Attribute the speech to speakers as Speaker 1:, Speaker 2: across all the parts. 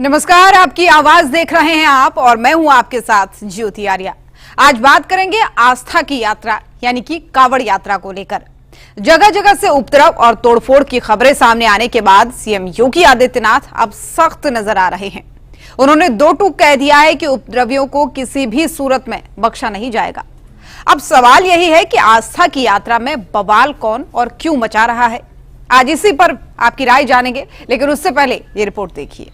Speaker 1: नमस्कार, आपकी आवाज देख रहे हैं आप और मैं हूं आपके साथ ज्योति आर्या। आज बात करेंगे आस्था की यात्रा यानी कि कावड़ यात्रा को लेकर। जगह जगह से उपद्रव और तोड़फोड़ की खबरें सामने आने के बाद सीएम योगी आदित्यनाथ अब सख्त नजर आ रहे हैं। उन्होंने दो टूक कह दिया है कि उपद्रवियों को किसी भी सूरत में बख्शा नहीं जाएगा। अब सवाल यही है कि आस्था की यात्रा में बवाल कौन और क्यों मचा रहा है। आज इसी पर आपकी राय जानेंगे, लेकिन उससे पहले ये रिपोर्ट देखिए।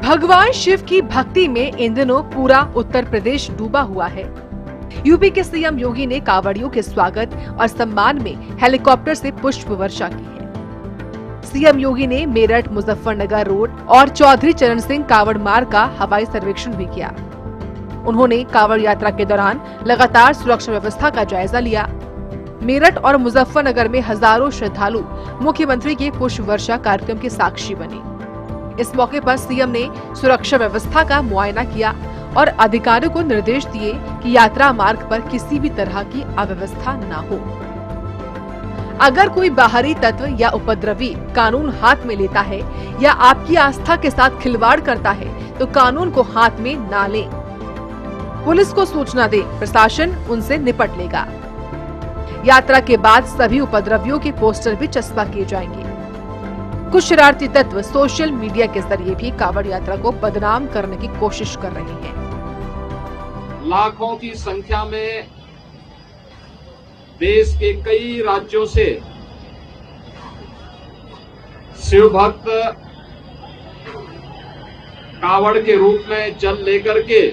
Speaker 2: भगवान शिव की भक्ति में इन दिनों पूरा उत्तर प्रदेश डूबा हुआ है। यूपी के सीएम योगी ने कांवड़ियों के स्वागत और सम्मान में हेलीकॉप्टर से पुष्प वर्षा की है। सीएम योगी ने मेरठ मुजफ्फरनगर रोड और चौधरी चरण सिंह कांवड़ मार्ग का हवाई सर्वेक्षण भी किया। उन्होंने कांवड़ यात्रा के दौरान लगातार सुरक्षा व्यवस्था का जायजा लिया। मेरठ और मुजफ्फरनगर में हजारों श्रद्धालु मुख्यमंत्री के पुष्प वर्षा कार्यक्रम के साक्षी बने। इस मौके पर सीएम ने सुरक्षा व्यवस्था का मुआयना किया और अधिकारियों को निर्देश दिए कि यात्रा मार्ग पर किसी भी तरह की अव्यवस्था न हो। अगर कोई बाहरी तत्व या उपद्रवी कानून हाथ में लेता है या आपकी आस्था के साथ खिलवाड़ करता है तो कानून को हाथ में ना लें। पुलिस को सूचना दे, प्रशासन उनसे निपट लेगा। यात्रा के बाद सभी उपद्रवियों के पोस्टर भी चस्पा किए जाएंगे। कुछ शरारती तत्व सोशल मीडिया के जरिए भी कांवड़ यात्रा को बदनाम करने की कोशिश कर रहे हैं।
Speaker 3: लाखों की संख्या में देश के कई राज्यों से शिव भक्त कांवड़ के रूप में जल लेकर के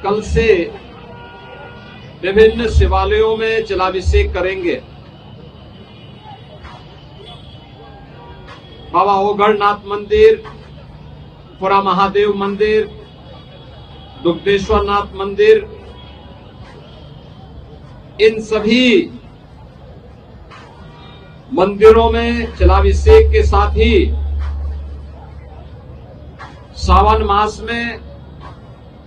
Speaker 3: कल से विभिन्न शिवालयों में जलाभिषेक करेंगे। बाबा ओगढ़नाथ मंदिर, पुरा महादेव मंदिर, दुग्धेश्वरनाथ मंदिर, इन सभी मंदिरों में जलाभिषेक के साथ ही सावन मास में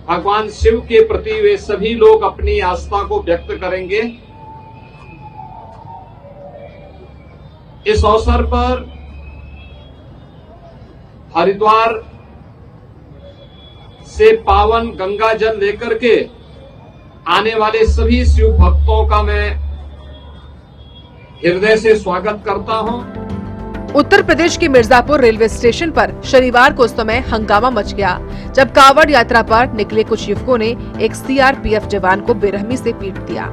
Speaker 3: भगवान शिव के प्रति वे सभी लोग अपनी आस्था को व्यक्त करेंगे। इस अवसर पर हरिद्वार से पावन गंगा जल लेकर के आने वाले सभी शिव भक्तों का मैं हृदय से स्वागत करता हूं।
Speaker 2: उत्तर प्रदेश के मिर्जापुर रेलवे स्टेशन पर शनिवार को उस समय हंगामा मच गया जब कांवड़ यात्रा पर निकले कुछ युवकों ने एक सीआरपीएफ जवान को बेरहमी से पीट दिया।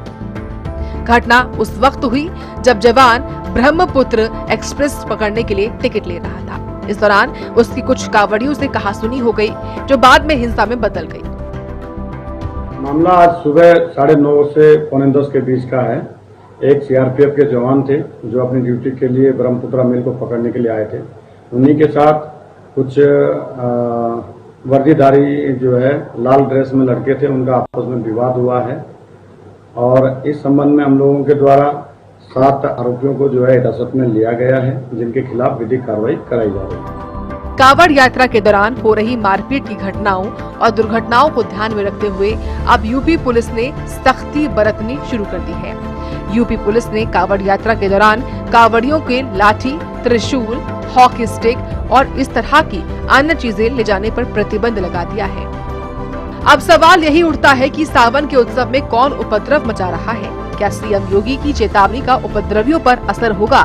Speaker 2: घटना उस वक्त हुई जब जवान ब्रह्मपुत्र एक्सप्रेस पकड़ने के लिए टिकट ले रहा था। इस दौरान उसकी कुछ कांवड़ियों से कहासुनी हो गई जो बाद में हिंसा में बदल गई।
Speaker 4: मामला आज सुबह 9:30 से 9:45 के बीच का है। एक सीआरपीएफ के जवान थे जो अपनी ड्यूटी के लिए ब्रह्मपुत्रा मिल को पकड़ने के लिए आए थे। उन्हीं के साथ कुछ वर्दीधारी जो है लाल ड्रेस में लड़के थे, उनका आपस में विवाद हुआ है और इस संबंध में हम लोगों के द्वारा 7 आरोपियों को जो है हिरासत में लिया गया है, जिनके खिलाफ विधिक कार्रवाई कराई जा रही है।
Speaker 2: कांवड़ यात्रा के दौरान हो रही मारपीट की घटनाओं और दुर्घटनाओं को ध्यान में रखते हुए अब यूपी पुलिस ने सख्ती बरतनी शुरू कर दी है। यूपी पुलिस ने कांवड़ यात्रा के दौरान कांवड़ियों के लाठी, त्रिशूल, हॉकी स्टिक और इस तरह की अन्य चीजें ले जाने पर प्रतिबंध लगा दिया है। अब सवाल यही उठता है कि सावन के उत्सव में कौन उपद्रव मचा रहा है। क्या सीएम योगी की चेतावनी का उपद्रवियों पर असर होगा?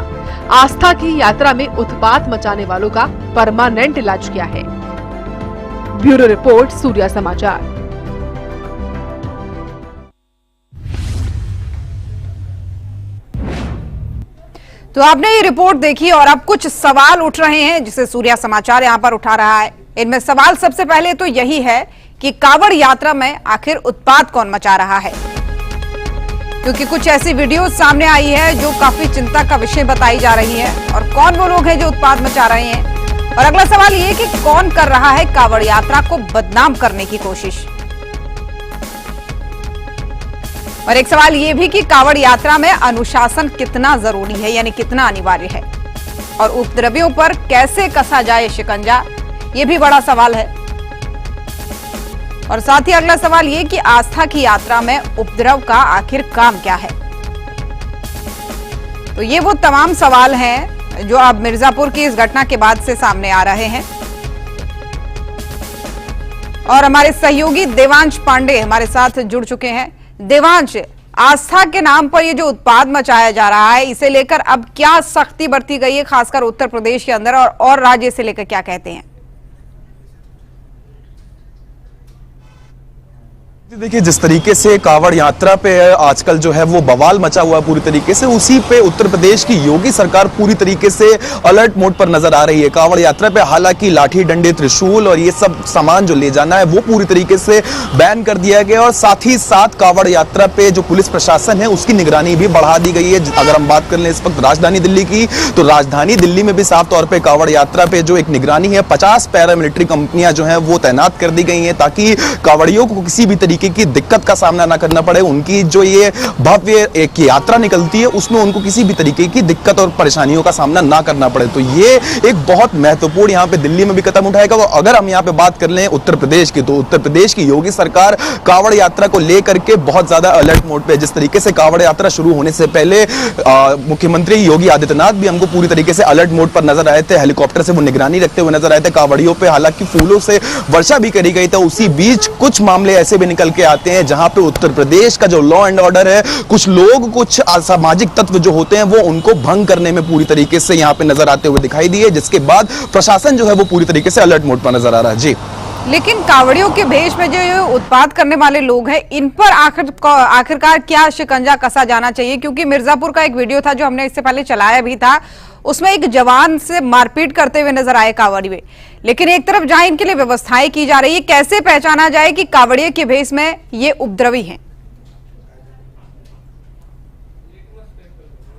Speaker 2: आस्था की यात्रा में उत्पात मचाने वालों का परमानेंट इलाज क्या है? ब्यूरो रिपोर्ट, सूर्या समाचार।
Speaker 1: तो आपने ये रिपोर्ट देखी और अब कुछ सवाल उठ रहे हैं जिसे सूर्या समाचार यहां पर उठा रहा है। इनमें सवाल सबसे पहले तो यही है कि कांवड़ यात्रा में आखिर उत्पात कौन मचा रहा है, क्योंकि कुछ ऐसी वीडियो सामने आई है जो काफी चिंता का विषय बताई जा रही है। और कौन वो लोग हैं जो उत्पात मचा रहे हैं, और अगला सवाल ये कि कौन कर रहा है कांवड़ यात्रा को बदनाम करने की कोशिश। और एक सवाल ये भी कि कांवड़ यात्रा में अनुशासन कितना जरूरी है, यानी कितना अनिवार्य है, और उपद्रवियों पर कैसे कसा जाए शिकंजा, ये भी बड़ा सवाल है। और साथ ही अगला सवाल ये कि आस्था की यात्रा में उपद्रव का आखिर काम क्या है। तो ये वो तमाम सवाल हैं जो अब मिर्जापुर की इस घटना के बाद से सामने आ रहे हैं। और हमारे सहयोगी देवांश पांडे हमारे साथ जुड़ चुके हैं। देवांश, आस्था के नाम पर ये जो उत्पाद मचाया जा रहा है, इसे लेकर अब क्या सख्ती बरती गई है, खासकर उत्तर प्रदेश के अंदर, और राज्य से लेकर क्या कहते हैं?
Speaker 5: देखिए, जिस तरीके से कांवड़ यात्रा पे आजकल जो है वो बवाल मचा हुआ है पूरी तरीके से, उसी पे उत्तर प्रदेश की योगी सरकार पूरी तरीके से अलर्ट मोड पर नजर आ रही है। कांवड़ यात्रा पे हालांकि लाठी डंडे त्रिशूल और ये सब सामान जो ले जाना है वो पूरी तरीके से बैन कर दिया गया, और साथ ही साथ कांवड़ यात्रा पे जो पुलिस प्रशासन है उसकी निगरानी भी बढ़ा दी गई है। अगर हम बात कर लें इस वक्त राजधानी दिल्ली की, तो राजधानी दिल्ली में भी साफ तौर पर कांवड़ यात्रा पे जो एक निगरानी है, 50 पैरामिलिट्री कंपनियां जो है वो तैनात कर दी गई है, ताकि कांवड़ियों को किसी भी तरीके की दिक्कत का सामना ना करना पड़े। उनकी जो ये भव्य एक यात्रा निकलती है उसमें उनको किसी भी तरीके की दिक्कत और परेशानियों का सामना ना करना पड़े। तो ये एक बहुत महत्वपूर्ण यहाँ पे दिल्ली में भी कदम उठाएगा। और अगर हम यहाँ पे बात कर लें उत्तर प्रदेश की, तो उत्तर प्रदेश की योगी सरकार कांवड़ यात्रा को लेकर के बहुत ज्यादा अलर्ट मोड पे। जिस तरीके से कांवड़ यात्रा शुरू होने से पहले मुख्यमंत्री योगी आदित्यनाथ भी हमको पूरी तरीके से अलर्ट मोड पर नजर आए थे, हेलीकॉप्टर से वो निगरानी रखते हुए नजर आए थे। कांवड़ियों पे हालांकि फूलों से वर्षा भी करी गई थी। उसी बीच कुछ मामले ऐसे भी निकल के आते हैं जहां पे उत्तर प्रदेश का जो लॉ एंड ऑर्डर है, कुछ लोग, कुछ असामाजिक तत्व जो होते हैं वो उनको भंग करने में पूरी तरीके से यहां पे नजर आते हुए दिखाई दिए, जिसके बाद प्रशासन जो है वो पूरी तरीके से अलर्ट मोड पर नजर आ रहा है। जी,
Speaker 1: लेकिन कांवड़ियों के भेष में जो उत्पाद करने वाले लोग हैं, इन पर आखिरकार क्या शिकंजा कसा जाना चाहिए? क्योंकि मिर्जापुर का एक वीडियो था जो हमने इससे पहले चलाया भी था, उसमें एक जवान से मारपीट करते हुए नजर आए कांवड़िये। लेकिन एक तरफ जहां इनके लिए व्यवस्थाएं की जा रही है, कैसे पहचाना जाए कि कांवड़िये के भेष में ये उपद्रवी हैं?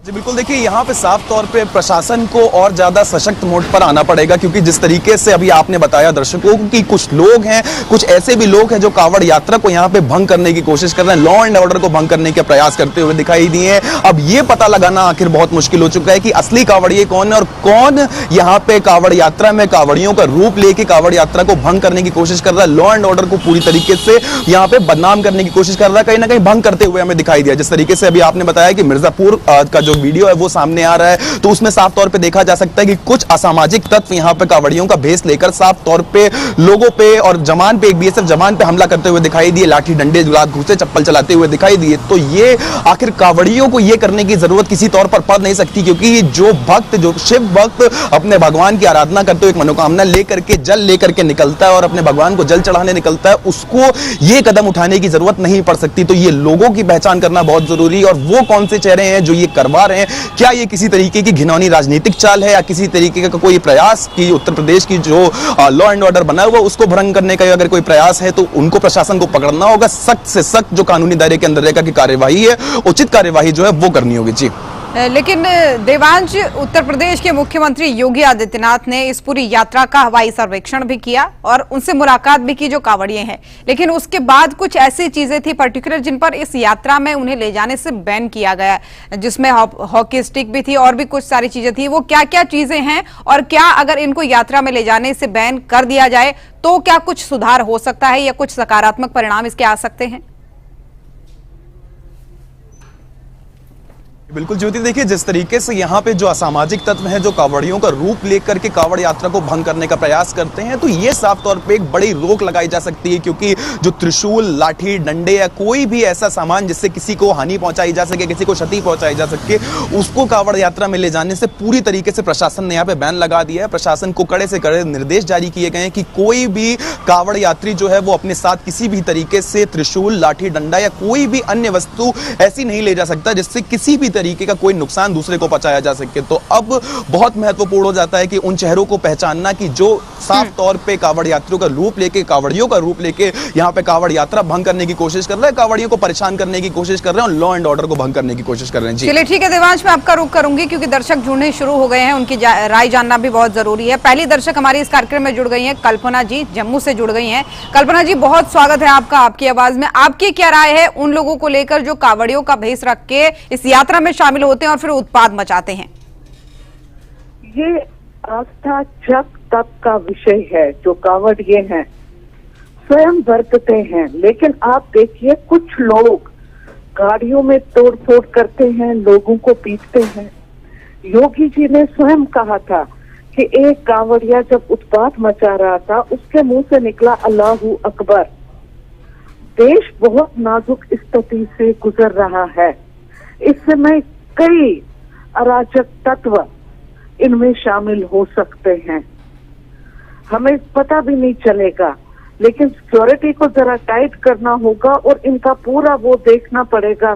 Speaker 5: जी बिल्कुल, देखिए यहाँ पे साफ तौर पे प्रशासन को और ज्यादा सशक्त मोड पर आना पड़ेगा, क्योंकि जिस तरीके से अभी आपने बताया दर्शकों को कि कुछ लोग हैं, कुछ ऐसे भी लोग हैं जो कांवड़ यात्रा को यहाँ पे भंग करने की कोशिश कर रहे हैं, लॉ एंड ऑर्डर को भंग करने के प्रयास करते हुए दिखाई दिए हैं। अब ये पता लगाना आखिर बहुत मुश्किल हो चुका है कि असली कांवड़िये कौन है और कौन यहाँ पे कांवड़ यात्रा में कांवड़ियों का रूप लेके कांवड़ यात्रा को भंग करने की कोशिश कर रहा है, लॉ एंड ऑर्डर को पूरी तरीके से यहाँ पे बदनाम करने की कोशिश कर रहा है, कहीं ना कहीं भंग करते हुए हमें दिखाई दिया। जिस तरीके से अभी आपने बताया कि मिर्जापुर का जो वीडियो है वो सामने आ रहा है, तो उसमें साफ तौर पे देखा जा सकता है कि कुछ असामाजिक तत्व यहां पे कांवड़ियों का भेष लेकर साफ तौर पे लोगों पे और जवान पे, एक बीएसएफ जवान पे हमला करते हुए दिखाई दिए, लाठी डंडे गुलाब घूसे चप्पल चलाते हुए दिखाई दिए। तो ये आखिर कांवड़ियों को ये करने की जरूरत किसी तौर पर पड़ नहीं सकती, क्योंकि जो भक्त, जो शिव भक्त अपने भगवान की आराधना करते हुए एक मनोकामना लेकर के, जल लेकर के निकलता है और अपने भगवान को जल चढ़ाने निकलता है, उसको ये कदम उठाने की जरूरत नहीं पड़ सकती। तो ये लोगों की पहचान करना बहुत जरूरी है, और वो कौन से चेहरे हैं जो ये करवा रहे हैं, क्या ये किसी तरीके की घिनौनी राजनीतिक चाल है या किसी तरीके का कोई प्रयास कि उत्तर प्रदेश की जो लॉ एंड ऑर्डर बना हुआ उसको भंग करने का अगर कोई प्रयास है तो उनको प्रशासन को पकड़ना होगा, सख्त से सख्त जो कानूनी दायरे के अंदर रहेगा की कार्यवाही है, उचित कार्यवाही जो है वो करनी होगी। जी,
Speaker 1: लेकिन देवांश, उत्तर प्रदेश के मुख्यमंत्री योगी आदित्यनाथ ने इस पूरी यात्रा का हवाई सर्वेक्षण भी किया और उनसे मुलाकात भी की जो कांवड़िये हैं, लेकिन उसके बाद कुछ ऐसी चीजें थी पर्टिकुलर जिन पर इस यात्रा में उन्हें ले जाने से बैन किया गया, जिसमें हॉकी स्टिक भी थी और भी कुछ सारी चीजें थी। वो क्या क्या चीजें हैं और क्या अगर इनको यात्रा में ले जाने से बैन कर दिया जाए तो क्या कुछ सुधार हो सकता है या कुछ सकारात्मक परिणाम इसके आ सकते हैं?
Speaker 5: बिल्कुल ज्योति, देखिए जिस तरीके से यहाँ पे जो असामाजिक तत्व हैं जो कांवड़ियों का रूप लेकर के कांवड़ यात्रा को भंग करने का प्रयास करते हैं, तो ये साफ तौर पे एक बड़ी रोक लगाई जा सकती है, क्योंकि जो त्रिशूल, लाठी डंडे या कोई भी ऐसा सामान जिससे किसी को हानि पहुंचाई जा सके, किसी को क्षति पहुंचाई जा सके, उसको कांवड़ यात्रा में ले जाने से पूरी तरीके से प्रशासन ने यहाँ पे बैन लगा दिया है। प्रशासन को कड़े से कड़े निर्देश जारी किए गए हैं कि कोई भी कांवड़ यात्री जो है वो अपने साथ किसी भी तरीके से त्रिशूल, लाठी डंडा या कोई भी अन्य वस्तु ऐसी नहीं ले जा सकता जिससे किसी भी तरीके का कोई नुकसान दूसरे को पहुंचाया जा सके। तो अब बहुत महत्वपूर्ण हो जाता है कि उन चेहरों को पहचानना कि जो साफ तौर पे कावड़ यात्रियों का रूप लेके, कावड़ियों का रूप लेके यहाँ पे कावड़ यात्रा भंग करने की कोशिश कर रहे हैं, कावड़ियों को परेशान करने की कोशिश कर रहे हैं और लॉ एंड ऑर्डर को भंग करने की कोशिश कर रहे हैं। जी
Speaker 1: चलिए ठीक है देवांश, मैं आपका रुख करूंगी क्योंकि दर्शक जुड़ने शुरू हो गए हैं, उनकी राय जानना भी बहुत जरूरी है। पहली दर्शक हमारी इस कार्यक्रम में जुड़ गई हैं कल्पना जी, जम्मू से जुड़ गई हैं। कल्पना जी, बहुत स्वागत है आपका आपकी आवाज में। आपकी क्या राय है उन लोगों को लेकर जो कावड़ियों का भेष रख के इस यात्रा में शामिल होते हैं और फिर उत्पाद मचाते हैं?
Speaker 6: ये आस्था जप तप का विषय है। जो कावड़िए हैं स्वयं बरतते हैं, लेकिन आप देखिए कुछ लोग गाड़ियों में तोड़ फोड़ करते हैं, लोगों को पीटते हैं। योगी जी ने स्वयं कहा था कि एक कांवड़िया जब उत्पात मचा रहा था, उसके मुंह से निकला अल्लाहू अकबर। देश बहुत नाजुक स्थिति से गुजर रहा है। इस समय कई अराजक तत्व इनमें शामिल हो सकते हैं, हमें पता भी नहीं चलेगा। लेकिन सिक्योरिटी को जरा टाइट करना होगा और इनका पूरा वो देखना पड़ेगा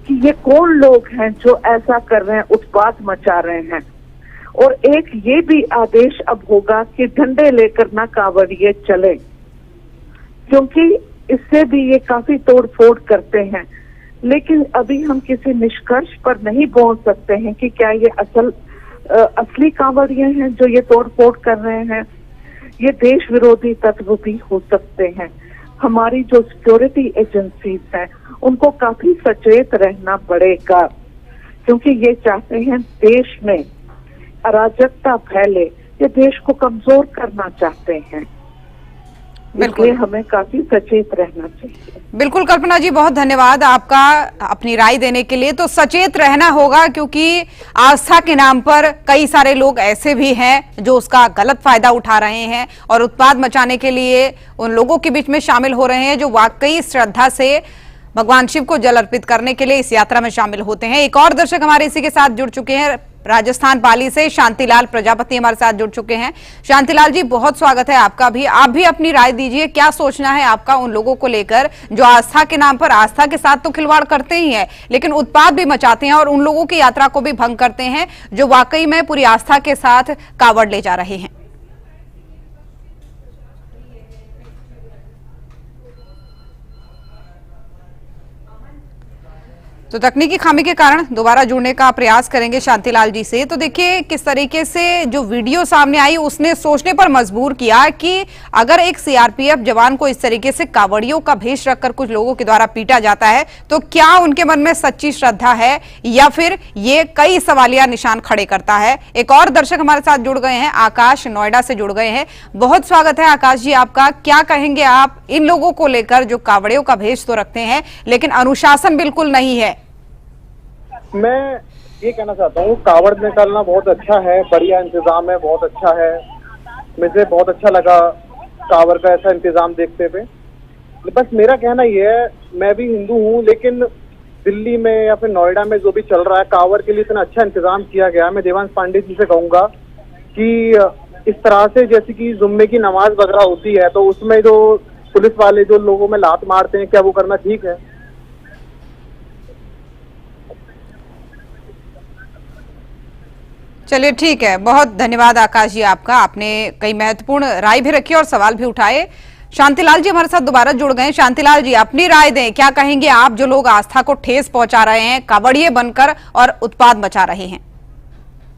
Speaker 6: कि ये कौन लोग हैं जो ऐसा कर रहे हैं, उत्पात मचा रहे हैं। और एक ये भी आदेश अब होगा कि डंडे लेकर ना कावड़िए चले, क्योंकि इससे भी ये काफी तोड़ फोड़ करते हैं। लेकिन अभी हम किसी निष्कर्ष पर नहीं पहुंच सकते हैं कि क्या ये असली कांवड़िए हैं जो ये तोड़ फोड़ कर रहे हैं। ये देश विरोधी तत्व भी हो सकते हैं। हमारी जो सिक्योरिटी एजेंसीज हैं उनको काफी सचेत रहना पड़ेगा, क्योंकि ये चाहते हैं देश में अराजकता फैले, ये देश को कमजोर करना चाहते हैं। इसलिए हमें काफी सचेत रहना चाहिए।
Speaker 1: बिल्कुल कल्पना जी, बहुत धन्यवाद आपका अपनी राय देने के लिए। तो सचेत रहना होगा क्योंकि आस्था के नाम पर कई सारे लोग ऐसे भी हैं जो उसका गलत फायदा उठा रहे हैं और उत्पाद मचाने के लिए उन लोगों के बीच में शामिल हो रहे हैं जो वाकई श्रद्धा से भगवान शिव को जल अर्पित करने के लिए इस यात्रा में शामिल होते हैं। एक और दर्शक हमारे इसी के साथ जुड़ चुके हैं, राजस्थान पाली से शांतिलाल प्रजापति हमारे साथ जुड़ चुके हैं। शांतिलाल जी, बहुत स्वागत है आपका भी। आप भी अपनी राय दीजिए, क्या सोचना है आपका उन लोगों को लेकर जो आस्था के नाम पर, आस्था के साथ तो खिलवाड़ करते ही हैं लेकिन उत्पाद भी मचाते हैं और उन लोगों की यात्रा को भी भंग करते हैं जो वाकई में पूरी आस्था के साथ कावड़ ले जा रहे हैं। तो तकनीकी खामी के कारण दोबारा जुड़ने का प्रयास करेंगे शांतिलाल जी से। तो देखिए किस तरीके से जो वीडियो सामने आई उसने सोचने पर मजबूर किया कि अगर एक सीआरपीएफ जवान को इस तरीके से कावड़ियों का भेष रखकर कुछ लोगों के द्वारा पीटा जाता है तो क्या उनके मन में सच्ची श्रद्धा है या फिर ये कई सवालिया निशान खड़े करता है। एक और दर्शक हमारे साथ जुड़ गए हैं, आकाश नोएडा से जुड़ गए हैं। बहुत स्वागत है आकाश जी आपका। क्या कहेंगे आप इन लोगों को लेकर जो कावड़ियों का भेष तो रखते हैं लेकिन अनुशासन बिल्कुल नहीं है?
Speaker 7: मैं ये कहना चाहता हूँ, कावड़ निकालना बहुत अच्छा है, बढ़िया इंतजाम है, बहुत अच्छा है। मुझे बहुत अच्छा लगा कावड़ का ऐसा इंतजाम देखते हुए। बस मेरा कहना ये है, मैं भी हिंदू हूँ लेकिन दिल्ली में या फिर नोएडा में जो भी चल रहा है कावड़ के लिए इतना अच्छा इंतजाम किया गया। मैं देवांश पांडे जी से कहूँगा कि इस तरह से जैसे कि जुम्मे की नमाज वगैरह होती है तो उसमें जो पुलिस वाले जो लोगों में लात मारते हैं, क्या वो करना ठीक है?
Speaker 1: चलिए ठीक है, बहुत धन्यवाद आकाश जी आपका। आपने कई महत्वपूर्ण राय भी रखी और सवाल भी उठाए। शांतिलाल जी हमारे साथ दोबारा जुड़ गए। शांतिलाल जी अपनी राय दें, क्या कहेंगे आप जो लोग आस्था को ठेस पहुंचा रहे हैं, कावड़िए बनकर और उत्पाद मचा रहे हैं?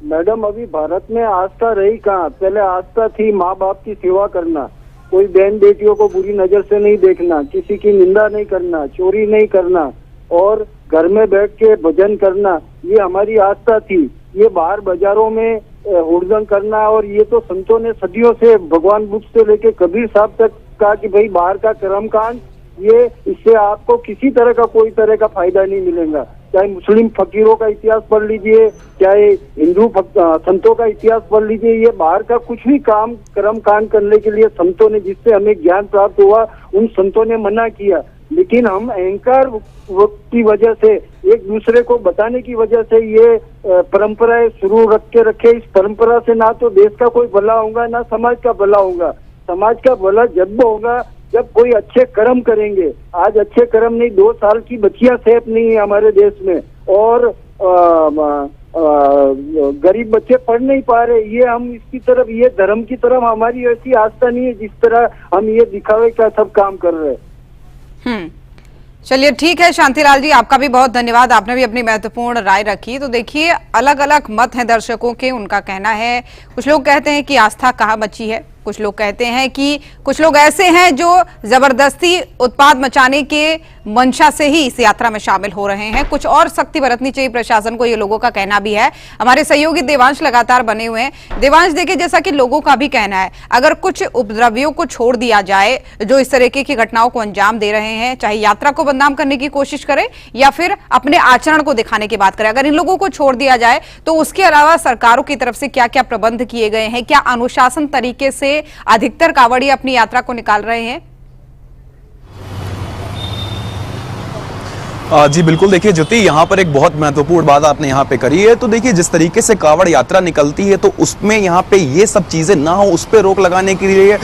Speaker 8: मैडम, अभी भारत में आस्था रही कहाँ? पहले आस्था थी माँ बाप की सेवा करना, कोई बहन बेटियों को बुरी नजर से नहीं देखना, किसी की निंदा नहीं करना, चोरी नहीं करना और घर में बैठ के भजन करना, ये हमारी आस्था थी। ये बाहर बाजारों में हुड़दंग करना, और ये तो संतों ने सदियों से भगवान बुद्ध से लेके कबीर साहब तक कहा कि भाई बाहर का कर्मकांड, ये इससे आपको किसी तरह का कोई तरह का फायदा नहीं मिलेगा। चाहे मुस्लिम फकीरों का इतिहास पढ़ लीजिए, चाहे हिंदू संतों का इतिहास पढ़ लीजिए, ये बाहर का कुछ भी काम कर्मकांड करने के लिए संतों ने, जिससे हमें ज्ञान प्राप्त हुआ, उन संतों ने मना किया। लेकिन हम अहंकार की वजह से, एक दूसरे को बताने की वजह से ये परंपराएं शुरू रखे। इस परंपरा से ना तो देश का कोई भला होगा ना समाज का भला होगा। समाज का भला जब होगा जब कोई अच्छे कर्म करेंगे। आज अच्छे कर्म नहीं, 2 साल की बच्चियां सेफ नहीं है हमारे देश में। और गरीब बच्चे पढ़ नहीं पा रहे। ये हम इसकी तरफ, ये धर्म की तरफ हमारी ऐसी आस्था नहीं है जिस तरह हम ये दिखावे का सब काम कर रहे हैं।
Speaker 1: चलिए ठीक है शांतिलाल जी, आपका भी बहुत धन्यवाद, आपने भी अपनी महत्वपूर्ण राय रखी। तो देखिए अलग अलग मत हैं दर्शकों के, उनका कहना है, कुछ लोग कहते हैं कि आस्था कहाँ बची है, कुछ लोग कहते हैं कि कुछ लोग ऐसे हैं जो जबरदस्ती उत्पाद मचाने के मंशा से ही इस यात्रा में शामिल हो रहे हैं, कुछ और सख्ती बरतनी चाहिए प्रशासन को, ये लोगों का कहना भी है। हमारे सहयोगी देवांश लगातार बने हुए हैं। देवांश, देखिए जैसा कि लोगों का भी कहना है, अगर कुछ उपद्रवियों को छोड़ दिया जाए जो इस तरीके की घटनाओं को अंजाम दे रहे हैं, चाहे यात्रा को बदनाम करने की कोशिश करें या फिर अपने आचरण को दिखाने की बात करें, अगर इन लोगों को छोड़ दिया जाए तो उसके अलावा सरकारों की तरफ से क्या क्या प्रबंध किए गए हैं, क्या अनुशासन तरीके से अधिकतर कांवड़िए अपनी यात्रा को निकाल रहे हैं?
Speaker 5: जी बिल्कुल, देखिए ज्योति, यहाँ पर एक बहुत महत्वपूर्ण बात आपने यहाँ पे करी है। तो देखिए जिस तरीके से कांवड़ यात्रा निकलती है तो उसमें यहाँ पे ये सब चीजें ना हो, उस पर रोक लगाने के लिए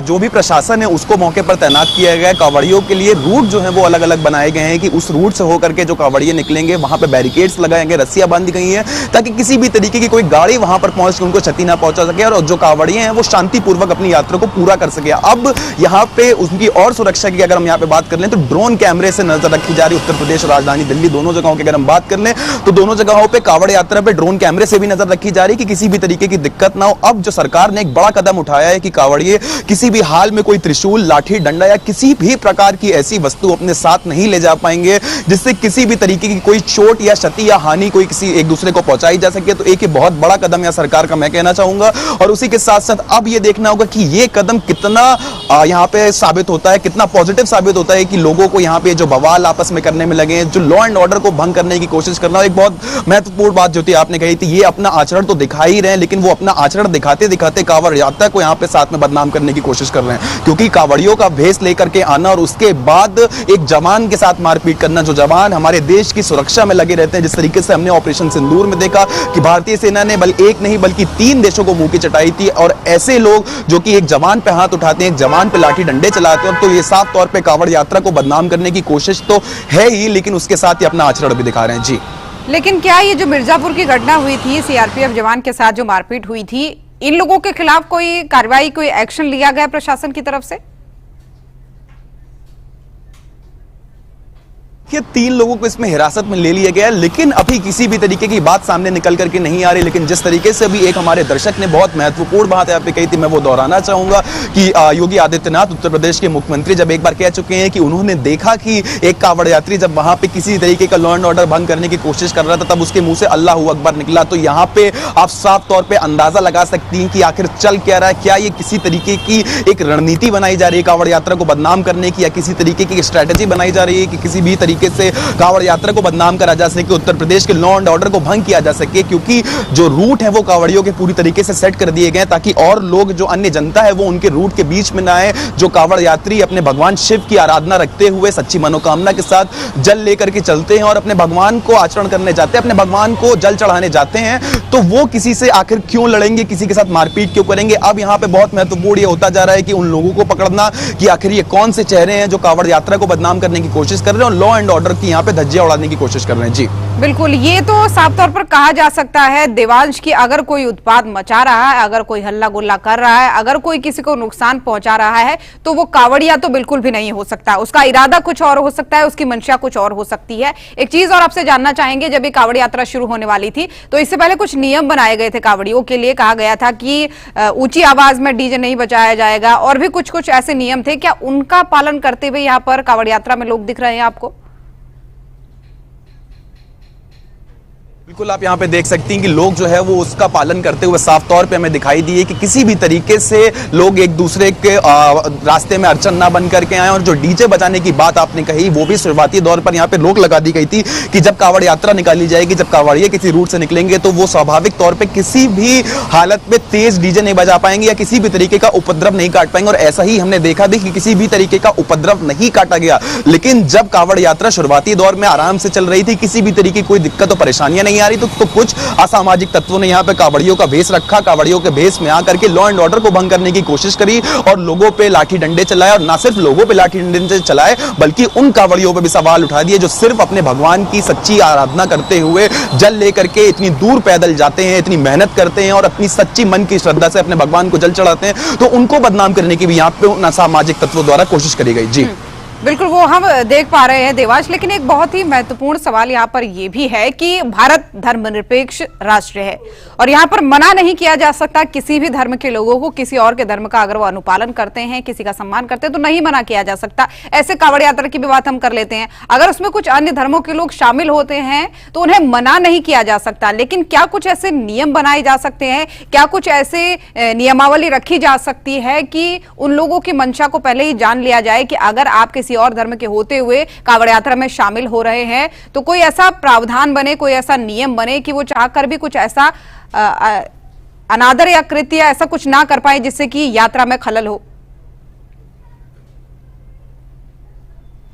Speaker 5: जो भी प्रशासन है उसको मौके पर तैनात किया गया है। कांवड़ियों के लिए रूट जो है वो अलग अलग बनाए गए हैं कि उस रूट से होकर के जो कांवड़िए निकलेंगे वहां पे बैरिकेड्स लगाए गए, रस्सियां बांधी गई हैं ताकि किसी भी तरीके की कोई गाड़ी वहां पर पहुंच के उनको क्षति ना पहुंचा सके और जो कांवड़िए हैं वो शांतिपूर्वक अपनी यात्रा को पूरा कर सके। अब यहाँ पे उनकी और सुरक्षा की अगर हम यहाँ पे बात कर लें तो ड्रोन कैमरे से नजर रखी जा रही है। उत्तर प्रदेश और राजधानी दिल्ली दोनों जगहों की अगर हम बात कर लें तो दोनों जगहों पे कांवड़ यात्रा पे ड्रोन कैमरे से भी नजर रखी जा रही है कि किसी भी तरीके की दिक्कत ना हो। अब जो सरकार ने एक बड़ा कदम उठाया है कि कांवड़िए किसी भी हाल में कोई त्रिशूल, लाठी, डंडा या किसी भी प्रकार की ऐसी वस्तु अपने साथ नहीं ले जा पाएंगे जिससे किसी भी तरीके की कोई चोट या क्षति या हानि कोई किसी एक दूसरे को पहुंचाई जा सके। तो एक बहुत बड़ा कदम यह सरकार का मैं कहना चाहूंगा। और उसी के साथ साथ अब यह देखना होगा कि यह कदम कितना यहां पे साबित होता है, कितना पॉजिटिव साबित होता है कि लोगों को यहां पे जो बवाल आपस में करने में लगे, जो लॉ एंड ऑर्डर को भंग करने की कोशिश करना। एक बहुत महत्वपूर्ण बात ज्योति आपने कही थी, ये अपना आचरण तो दिखा ही रहे हैं लेकिन वो अपना आचरण दिखाते दिखाते कांवड़ यात्रा को यहां पे साथ में बदनाम करने की कोशिश कर रहे हैं। क्योंकि कांवड़ियों का भेष लेकर के आना और उसके बाद एक जवान के साथ मारपीट करना, जो जवान हमारे देश की सुरक्षा में लगे रहते हैं, जिस तरीके से हमने ऑपरेशन सिंदूर में देखा कि भारतीय सेना ने एक नहीं बल्कि 3 देशों को मुंह की चटाई थी। और ऐसे लोग जो कि एक जवान पे हाथ उठाते हैं, एक जवान पे लाठी डंडे चलाते हैं, तो ये साफ तौर पे कांवड़ यात्रा को बदनाम करने की कोशिश तो है ही, लेकिन उसके साथ ही अपना आचरण भी दिखा रहे हैं। जी,
Speaker 1: लेकिन क्या ये जो मिर्जापुर की घटना हुई थी, सीआरपीएफ जवान के साथ जो मारपीट हुई थी, इन लोगों के खिलाफ कोई कार्रवाई, कोई एक्शन लिया गया प्रशासन की तरफ से?
Speaker 5: ये 3 लोगों को इसमें हिरासत में ले लिया गया, लेकिन अभी किसी भी तरीके की बात सामने निकल करके नहीं आ रही। लेकिन जिस तरीके से अभी एक हमारे दर्शक ने बहुत महत्वपूर्ण बात यहाँ पे कही थी, मैं वो दोहराना चाहूंगा कि योगी आदित्यनाथ उत्तर प्रदेश के मुख्यमंत्री जब एक बार कह चुके हैं कि उन्होंने देखा कि एक कांवड़ यात्री जब वहां पे किसी तरीके का लॉ एंड ऑर्डर भंग करने की कोशिश कर रहा था तब उसके मुंह से अल्लाहू अकबर निकला। तो यहाँ पे आप साफ तौर पर अंदाजा लगा सकती हैं कि आखिर चल क्या रहा है। क्या ये किसी तरीके की एक रणनीति बनाई जा रही है कांवड़ यात्रा को बदनाम करने की, या किसी तरीके की स्ट्रैटेजी बनाई जा रही है कि किसी भी तरीके से कांवड़ यात्रा को बदनाम करा जा सके, उत्तर प्रदेश के लॉ एंड ऑर्डर को भंग किया जा सके? क्योंकि जो रूट है वो कांवड़ियों के पूरी तरीके से सेट कर दिए गए ताकि और लोग, जो अन्य जनता है वो उनके रूट के बीच में ना आए। जो कांवड़ यात्री अपने भगवान शिव की आराधना रखते हुए सच्ची मनोकामना के साथ जल लेकर के चलते हैं और अपने भगवान को आचरण करने जाते हैं, अपने भगवान को जल चढ़ाने जाते हैं, तो वो किसी से आखिर क्यों लड़ेंगे, किसी के साथ मारपीट क्यों करेंगे? अब यहाँ पे बहुत महत्वपूर्ण ये होता जा रहा है कि उन लोगों को पकड़ना कि आखिर ये कौन से चेहरे हैं जो कांवड़ यात्रा को बदनाम करने की कोशिश कर रहे हैं और लॉ एंड ऑर्डर की यहाँ पे धज्जियां उड़ाने की कोशिश कर रहे हैं। जी
Speaker 1: बिल्कुल, ये तो साफ तौर पर कहा जा सकता है देवांश की, अगर कोई उत्पाद मचा रहा है, अगर कोई हल्ला गुल्ला कर रहा है, अगर कोई किसी को नुकसान पहुंचा रहा है, तो वो कांवड़िया तो बिल्कुल भी नहीं हो सकता। उसका इरादा कुछ और हो सकता है, उसकी मंशा कुछ और हो सकती है। एक चीज और आपसे जानना चाहेंगे, जब ये कांवड़ यात्रा शुरू होने वाली थी तो इससे पहले कुछ नियम बनाए गए थे कांवड़ियों के लिए, कहा गया था कि ऊंची आवाज में डीजे नहीं बजाया जाएगा और भी कुछ कुछ ऐसे नियम थे। क्या उनका पालन करते हुए यहाँ पर कांवड़ यात्रा में लोग दिख रहे हैं आपको?
Speaker 5: बिल्कुल, आप यहाँ पे देख सकती हैं कि लोग जो है वो उसका पालन करते हुए साफ तौर पे हमें दिखाई दिए कि किसी भी तरीके से लोग एक दूसरे के रास्ते में अड़चन ना बन करके आए। और जो डीजे बजाने की बात आपने कही, वो भी शुरुआती दौर पर यहाँ पे रोक लगा दी गई थी कि जब कांवड़ यात्रा निकाली जाएगी, जब कांवड़िए किसी रूट से निकलेंगे तो वो स्वाभाविक तौर पर किसी भी हालत में तेज डीजे नहीं बजा पाएंगे या किसी भी तरीके का उपद्रव नहीं काट पाएंगे। और ऐसा ही हमने देखा भी कि किसी भी तरीके का उपद्रव नहीं काटा गया। लेकिन जब कांवड़ यात्रा शुरुआती दौर में आराम से चल रही थी, किसी भी तरीके की कोई दिक्कत और परेशानियां नहीं नहीं आ रही, तो कुछ असामाजिक तत्वों ने यहाँ पे कावड़ियों का भेष रखा, कावड़ियों के भेष में आकर के लॉ एंड ऑर्डर को भंग करने की कोशिश करी और लोगों पे लाठी डंडे चलाए, और ना सिर्फ लोगों पे लाठी डंडे चलाए बल्कि उन कावड़ियों पे भी सवाल उठा दिए जो सिर्फ अपने भगवान की सच्ची आराधना करते हुए जल लेकर के इतनी दूर पैदल जाते हैं, इतनी मेहनत करते हैं और अपनी सच्ची मन की श्रद्धा से अपने भगवान को जल चढ़ाते हैं, तो उनको बदनाम करने की भी यहाँ पे उन असामाजिक तत्वों द्वारा कोशिश करी गई। जी
Speaker 1: बिल्कुल, वो हम देख पा रहे हैं देवांश, लेकिन एक बहुत ही महत्वपूर्ण सवाल यहाँ पर यह भी है कि भारत धर्मनिरपेक्ष राष्ट्र है और यहाँ पर मना नहीं किया जा सकता किसी भी धर्म के लोगों को, किसी और के धर्म का अगर वो अनुपालन करते हैं, किसी का सम्मान करते हैं तो नहीं मना किया जा सकता। ऐसे कावड़ यात्रा की भी बात हम कर लेते हैं, अगर उसमें कुछ अन्य धर्मों के लोग शामिल होते हैं तो उन्हें मना नहीं किया जा सकता, लेकिन क्या कुछ ऐसे नियम बनाए जा सकते हैं, क्या कुछ ऐसे नियमावली रखी जा सकती है कि उन लोगों की मंशा को पहले ही जान लिया जाए कि अगर आप किसी और धर्म के होते हुए कावड़ यात्रा में शामिल हो रहे हैं तो कोई ऐसा प्रावधान बने, कोई ऐसा नियम बने कि वो चाहकर भी कुछ ऐसा अनादर या कृत्य ऐसा कुछ ना कर पाए जिससे कि यात्रा में खलल हो।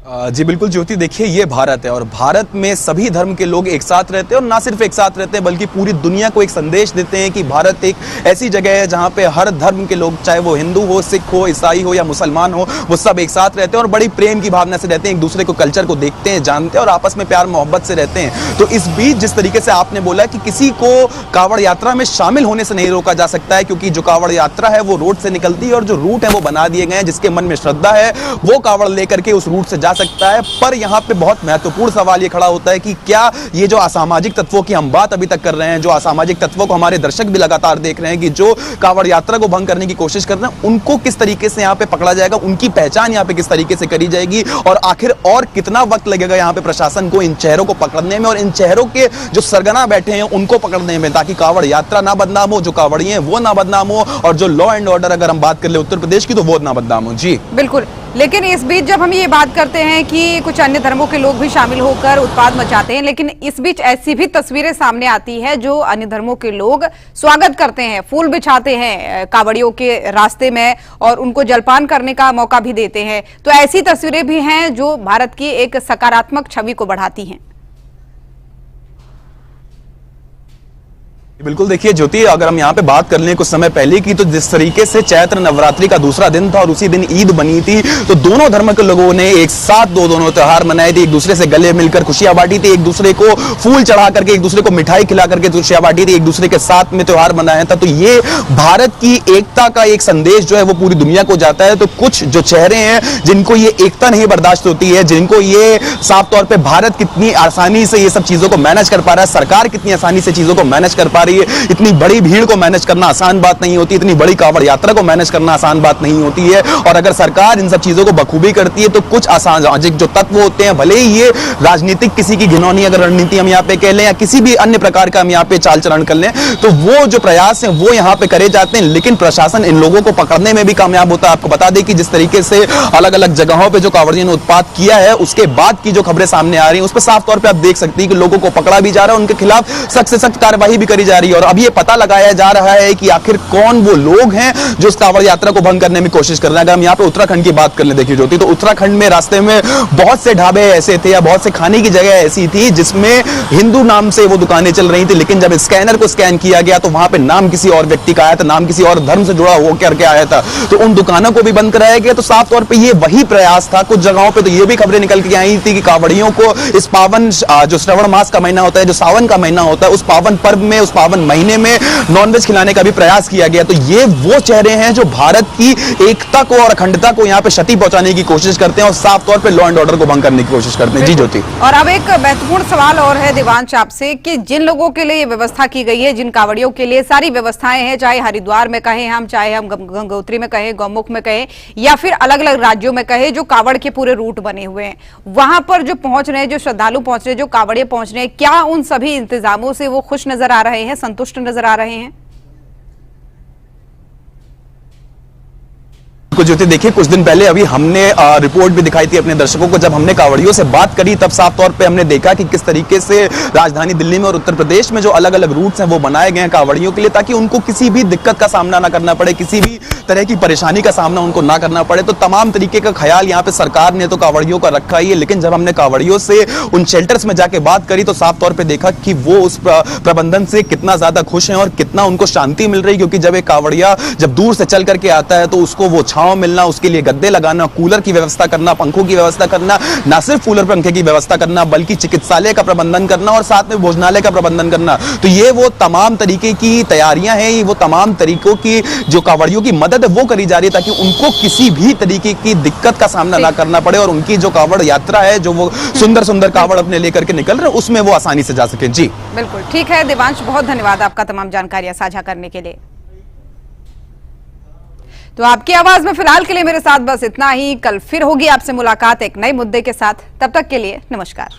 Speaker 5: जी बिल्कुल ज्योति, देखिए ये भारत है और भारत में सभी धर्म के लोग एक साथ रहते हैं और ना सिर्फ एक साथ रहते हैं बल्कि पूरी दुनिया को एक संदेश देते हैं कि भारत एक ऐसी जगह है जहां पे हर धर्म के लोग, चाहे वो हिंदू हो, सिख हो, ईसाई हो या मुसलमान हो, वो सब एक साथ रहते हैं और बड़ी प्रेम की भावना से रहते हैं, एक दूसरे को कल्चर को देखते हैं, जानते हैं और आपस में प्यार मोहब्बत से रहते हैं। तो इस बीच जिस तरीके से आपने बोला कि किसी को कावड़ यात्रा में शामिल होने से नहीं रोका जा सकता है, क्योंकि जो कावड़ यात्रा है वो रोड से निकलती है और जो रूट है वो बना दिए गए हैं, जिसके मन में श्रद्धा है वो कावड़ लेकर के उस रूट से जा सकता है। पर यहां पे बहुत महत्वपूर्ण सवाल ये खड़ा होता है कि क्या ये जो असामाजिक तत्वों की हम बात अभी तक कर रहे हैं, जो असामाजिक तत्वों को हमारे दर्शक भी लगातार देख रहे हैं कि जो कावड़ यात्रा को भंग करने की कोशिश कर रहे हैं, उनको किस तरीके से यहां पे पकड़ा जाएगा, उनकी पहचान यहां पे किस तरीके से करी जाएगी और आखिर और कितना वक्त लगेगा यहां पे प्रशासन को इन चेहरों को पकड़ने में और इन चेहरों के जो सरगना बैठे हैं उनको पकड़ने में, ताकि कावड़ यात्रा ना बदनाम हो, जो कावड़िए हैं वो ना बदनाम हो और जो लॉ एंड ऑर्डर अगर हम बात कर ले उत्तर प्रदेश की तो वो ना बदनाम हो। जी
Speaker 1: बिल्कुल, लेकिन इस बीच जब हम ये बात करते हैं कि कुछ अन्य धर्मों के लोग भी शामिल होकर उत्पाद मचाते हैं, लेकिन इस बीच ऐसी भी तस्वीरें सामने आती है जो अन्य धर्मों के लोग स्वागत करते हैं, फूल बिछाते हैं कावड़ियों के रास्ते में और उनको जलपान करने का मौका भी देते हैं। तो ऐसी तस्वीरें भी हैं जो भारत की एक सकारात्मक छवि को बढ़ाती हैं।
Speaker 5: बिल्कुल, देखिए ज्योति, अगर हम यहाँ पे बात कर लें कुछ समय पहले की, तो जिस तरीके से चैत्र नवरात्रि का दूसरा दिन था और उसी दिन ईद बनी थी, तो दोनों धर्म के लोगों ने एक साथ दोनों त्योहार मनाए थे, एक दूसरे से गले मिलकर खुशियां बांटी थी, एक दूसरे को फूल चढ़ा करके, एक दूसरे को मिठाई खिला करके खुशियां बांटी थी, एक दूसरे के साथ में त्योहार मनाया था। तो ये भारत की एकता का एक संदेश जो है वो पूरी दुनिया को जाता है। तो कुछ जो चेहरे हैं जिनको ये एकता नहीं बर्दाश्त होती है, जिनको ये साफ तौर पर भारत कितनी आसानी से ये सब चीजों को मैनेज कर पा रहा है, सरकार कितनी आसानी से चीजों को मैनेज कर पा रही है, इतनी बड़ी भीड़ को मैनेज करना आसान बात नहीं होती, इतनी बड़ी कावड़ यात्रा को मैनेज करना आसान बात नहीं होती है। और अगर सरकार इन सब चीजों को बखूबी करती है तो कुछ असामाजिक जो तत्व होते हैं, भले ही ये राजनीतिक किसी की घिनौनी अगर रणनीति हम यहाँ पे कह लें या किसी भी अन्य प्रकार का हम यहाँ पे चाल चलन कर लें, तो वो जो प्रयास है वो यहाँ पे करे जाते हैं, लेकिन प्रशासन इन लोगों को पकड़ने में भी कामयाब होता है। आपको बता दें कि जिस तरीके से अलग अलग जगहों पर जो कावड़ियों ने उत्पात किया है, उसके बाद की जो खबरें सामने आ रही है उस पर साफ तौर पर आप देख सकते हैं कि लोगों को पकड़ा भी जा रहा है, उनके खिलाफ सख्त से सख्त कार्रवाई भी करी जा रही है। और अब ये पता लगाया जा रहा है कि आखिर कौन वो लोग हैं जो इस कावड़ यात्रा को भंग करने में कोशिश कर रहे हैं। अगर हम यहाँ पे उत्तराखंड की बात कर ले, देखिए ज्योति, तो उत्तराखंड में रास्ते में बहुत से ढाबे ऐसे थे या बहुत से खाने की जगह ऐसी थी जिसमें हिंदू नाम से वो दुकानें चल रही थी, लेकिन जब स्कैनर को स्कैन किया गया तो वहां पे नाम किसी और व्यक्ति का आया था, नाम किसी और धर्म से जुड़ा हो करके आया था, तो उन दुकानों को भी बंद कराया गया। तो साफ तौर पर ये वही प्रयास था। कुछ जगहों पर तो ये भी खबरें निकल के आई थी कि कावड़ियों को इस पावन जो श्रावण मास का महीना होता है, जो सावन का महीना होता है, उस पावन पर्व में, उस पावन महीने में नॉनवेज खिलाने का भी प्रयास किया गया। तो ये वो चेहरे हैं जो भारत की एकता को और अखंडता को यहाँ पे क्षति पहुंचाने की कोशिश करते हैं और साफ तौर पे लॉ एंड ऑर्डर को भंग करने की कोशिश करते हैं। जी ज्योति, और
Speaker 1: अब एक महत्वपूर्ण सवाल और है देवांश आपसे कि जिन लोगों के लिए व्यवस्था की गई है, जिन कावड़ियों के लिए सारी व्यवस्थाएं हैं, चाहे हरिद्वार में कहें हम, चाहे हम गंगोत्री में कहें, गौमुख में कहें या फिर अलग अलग राज्यों में कहें, जो कावड़ के पूरे रूट बने हुए हैं, वहां पर जो पहुंच रहे हैं, जो श्रद्धालु पहुंच रहे हैं, जो कावड़िए पहुंच रहे हैं, क्या उन सभी इंतजामों से वो खुश नजर आ रहे हैं, संतुष्ट नजर आ रहे हैं?
Speaker 5: कुछ होते देखिए, कुछ दिन पहले अभी हमने रिपोर्ट भी दिखाई थी अपने दर्शकों को। जब हमने कांवड़ियों से बात करी तब साफ तौर पे हमने देखा कि किस तरीके से राजधानी दिल्ली में और उत्तर प्रदेश में जो अलग अलग रूट्स हैं वो बनाए गए हैं कांवड़ियों के लिए, ताकि उनको किसी भी दिक्कत का सामना ना करना पड़े, किसी भी तरह की परेशानी का सामना उनको ना करना पड़े। तो तमाम तरीके का ख्याल यहाँ पे सरकार ने तो कांवड़ियों का रखा ही है। लेकिन जब हमने कांवड़ियों से उन शेल्टर्स में जाके बात करी तो साफ तौर पर देखा कि वो उस प्रबंधन से कितना ज्यादा खुश हैं और कितना उनको शांति मिल रही, क्योंकि जब एक कांवड़िया जब दूर से चल करके आता है तो उसको वो छांव मिलना, उसके लिए गद्दे लगाना, कूलर की व्यवस्था करना, पंखों की व्यवस्था करना, ना सिर्फ कूलर पंखे की व्यवस्था करना बल्कि चिकित्सालय का प्रबंधन करना और साथ में भोजनालय का प्रबंधन करना। तो ये वो तमाम तरीके की तैयारियां हैं, ये वो तमाम तरीकों की जो कांवड़ियों की मदद है वो करी जा रही है, ताकि उनको किसी भी तरीके की दिक्कत का सामना ना करना पड़े और उनकी जो कांवड़ यात्रा है, जो वो सुंदर सुंदर कांवड़ अपने लेकर के निकल रहे हैं, उसमें वो आसानी से जा सके। जी
Speaker 1: बिल्कुल ठीक है देवांश, बहुत धन्यवाद आपका तमाम जानकारियां साझा करने के लिए। तो आपकी आवाज में फिलहाल के लिए मेरे साथ बस इतना ही। कल फिर होगी आपसे मुलाकात एक नए मुद्दे के साथ। तब तक के लिए नमस्कार।